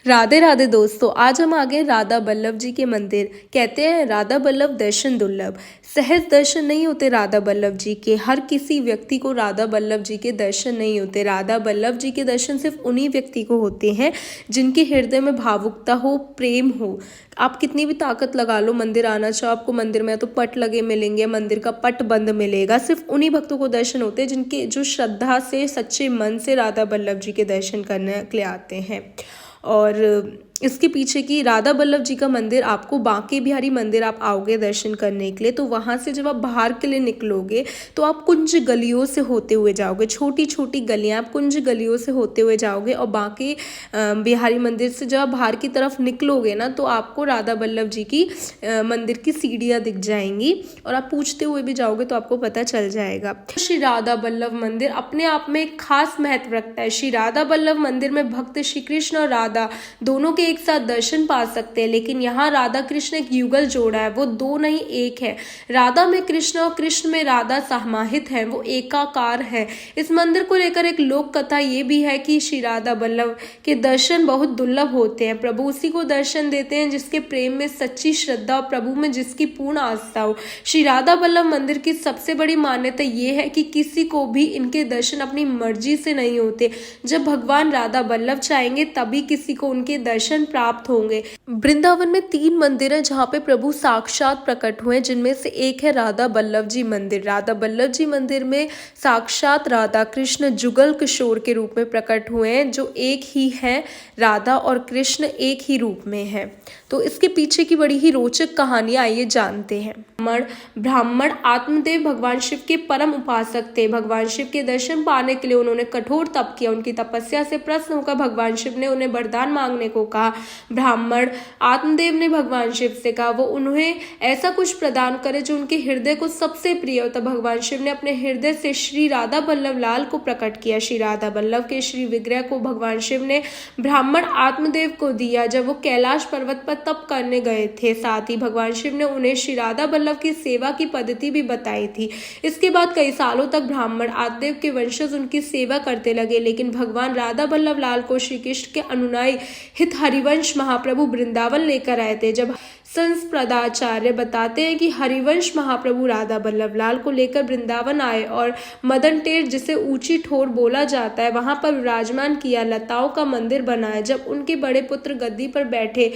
राधे राधे दोस्तों, आज हम आ गए राधा बल्लभ जी के मंदिर। कहते हैं राधा बल्लभ दर्शन दुर्लभ। सहज दर्शन नहीं होते राधा बल्लभ जी के। हर किसी व्यक्ति को राधा बल्लभ जी के दर्शन नहीं होते। राधा बल्लभ जी के दर्शन सिर्फ उन्हीं व्यक्ति को होते हैं जिनके हृदय में भावुकता हो, प्रेम हो। आप कितनी भी ताकत लगा लो, मंदिर आना चाहो, आपको मंदिर में तो पट लगे मिलेंगे, मंदिर का पट बंद मिलेगा। सिर्फ उन्हीं भक्तों को दर्शन होते हैं जिनके जो श्रद्धा से, सच्चे मन से राधा बल्लभ जी के दर्शन करने के लिए आते हैं। और इसके पीछे की राधा बल्लभ जी का मंदिर, आपको बांके बिहारी मंदिर आप आओगे दर्शन करने के लिए, तो वहाँ से जब आप बाहर के लिए निकलोगे तो आप कुंज गलियों से होते हुए जाओगे। छोटी छोटी गलियाँ, आप कुंज गलियों से होते हुए जाओगे और बांके बिहारी मंदिर से जब आप बाहर की तरफ निकलोगे ना, तो आपको राधा बल्लभ जी की मंदिर की सीढ़ियाँ दिख जाएंगी और आप पूछते हुए भी जाओगे तो आपको पता चल जाएगा। श्री राधा बल्लभ मंदिर अपने आप में एक खास महत्व रखता है। श्री राधा बल्लभ मंदिर में भक्त श्री कृष्ण और राधा दोनों के एक साथ दर्शन पा सकते हैं, लेकिन यहाँ राधा कृष्ण एक युगल जोड़ा है, वो दो नहीं एक है। राधा में कृष्ण और कृष्ण में राधा समाहित है, वो एकाकार है। इस मंदिर को लेकर एक लोक कथा ये भी है कि श्री राधा बल्लभ के दर्शन बहुत दुर्लभ होते हैं। प्रभु उसी को दर्शन देते हैं जिसके प्रेम में सच्ची श्रद्धा और प्रभु में जिसकी पूर्ण आस्था हो। श्री राधा बल्लभ मंदिर की सबसे बड़ी मान्यता ये है कि किसी को भी इनके दर्शन अपनी मर्जी से नहीं होते। जब भगवान राधा बल्लभ चाहेंगे तभी किसी को उनके दर्शन प्राप्त होंगे। वृंदावन में 3 मंदिर हैं जहाँ पे प्रभु साक्षात प्रकट हुए, जिनमें से एक है राधा बल्लभ जी मंदिर। राधा बल्लभ जी मंदिर में साक्षात राधा कृष्ण जुगल किशोर के रूप में प्रकट हुए हैं, जो एक ही है। राधा और कृष्ण एक ही रूप में है। तो इसके पीछे की बड़ी ही रोचक कहानी आइए जानते हैं। ब्राह्मण आत्मदेव भगवान शिव के परम उपासक थे। भगवान शिव के दर्शन पाने के लिए उन्होंने कठोर तप किया। उनकी तपस्या से प्रसन्न होकर भगवान शिव ने उन्हें वरदान मांगने को कहा। ब्राह्मण आत्मदेव ने भगवान शिव से कहा वो उन्हें ऐसा कुछ प्रदान करे जो उनके हृदय को सबसे प्रिय हो। तब भगवान शिव ने अपने हृदय से श्री राधा बल्लभ लाल को प्रकट किया। श्री राधा बल्लभ के श्री विग्रह को भगवान शिव ने ब्राह्मण आत्मदेव को दिया जब वो कैलाश पर्वत पर तप करने गए थे। साथ ही भगवान शिव ने उन्हें श्री राधा बल्लभ की सेवा की पद्धति भी बताई थी। इसके बाद कई सालों तक ब्राह्मण आत्मदेव के वंशज उनकी सेवा करते लगे, लेकिन भगवान राधा बल्लभ लाल को श्री कृष्ण के अनुयायी हित हरिवंश महाप्रभु वृंदावन लेकर आए थे। जब संप्रदाचार्य बताते हैं कि हरिवंश महाप्रभु राधा बल्लभ लाल को लेकर वृंदावन आए और मदन टेर, जिसे ऊंची ठोर बोला जाता है, वहां पर विराजमान किया, लताओं का मंदिर बनाया। जब उनके बड़े पुत्र गद्दी पर बैठे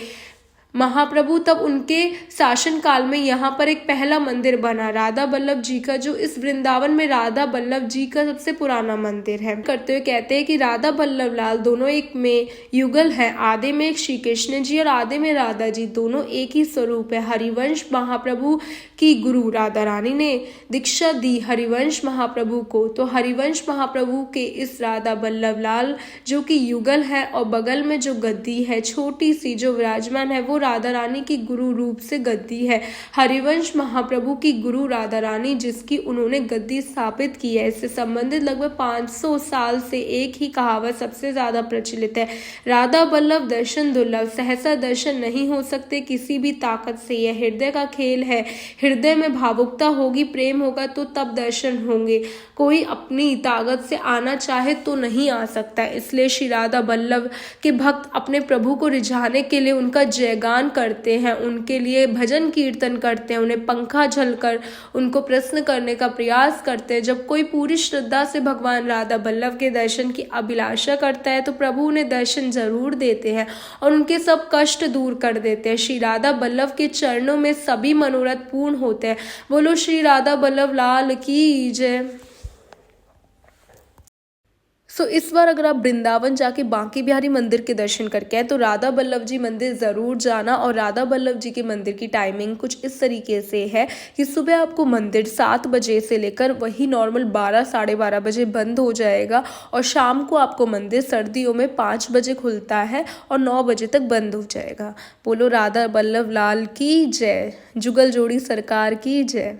महाप्रभु, तब उनके शासन काल में यहाँ पर एक पहला मंदिर बना राधा बल्लभ जी का, जो इस वृंदावन में राधा बल्लभ जी का सबसे पुराना मंदिर है। करते हुए कहते हैं कि राधा बल्लभ लाल दोनों एक में युगल है। आधे में श्री कृष्ण जी और आधे में राधा जी, दोनों एक ही स्वरूप है। हरिवंश महाप्रभु की गुरु राधा रानी ने दीक्षा दी हरिवंश महाप्रभु को, तो हरिवंश महाप्रभु के इस राधा बल्लभ लाल जो कि युगल है और बगल में जो गद्दी है छोटी सी जो विराजमान है, वो राधा रानी की गुरु रूप से गद्दी है। हरिवंश महाप्रभु की गुरु राधा रानी, जिसकी उन्होंने गद्दी स्थापित की है। इससे संबंधित लगभग 500 साल से एक ही कहावत सबसे ज्यादा प्रचलित है, राधा बल्लभ दर्शन दुर्लभ। सहसा दर्शन नहीं हो सकते किसी भी ताकत से। यह हृदय का खेल है। हृदय में भावुकता होगी, प्रेम होगा तो तब दर्शन होंगे। कोई अपनी ताकत से आना चाहे तो नहीं आ सकता। इसलिए श्री राधा बल्लभ के भक्त अपने प्रभु को रिझाने के लिए उनका जयगान करते हैं, उनके लिए भजन कीर्तन करते हैं, उन्हें पंखा झलकर उनको प्रसन्न करने का प्रयास करते हैं। जब कोई पूरी श्रद्धा से भगवान राधा बल्लभ के दर्शन की अभिलाषा करता है तो प्रभु उन्हें दर्शन जरूर देते हैं और उनके सब कष्ट दूर कर देते हैं। श्री राधा बल्लभ के चरणों में सभी मनोरथ पूर्ण होते हैं। बोलो श्री राधा बल्लभ लाल की जय। इस बार अगर आप वृंदावन जाके बांके बिहारी मंदिर के दर्शन करके आए तो राधा बल्लभ जी मंदिर ज़रूर जाना। और राधा बल्लभ जी के मंदिर की टाइमिंग कुछ इस तरीके से है कि सुबह आपको मंदिर 7 बजे से लेकर वही नॉर्मल 12 साढ़े 12 बजे बंद हो जाएगा और शाम को आपको मंदिर सर्दियों में 5 बजे खुलता है और 9 बजे तक बंद हो जाएगा। बोलो राधा बल्लभ लाल की जय, जुगल जोड़ी सरकार की जय।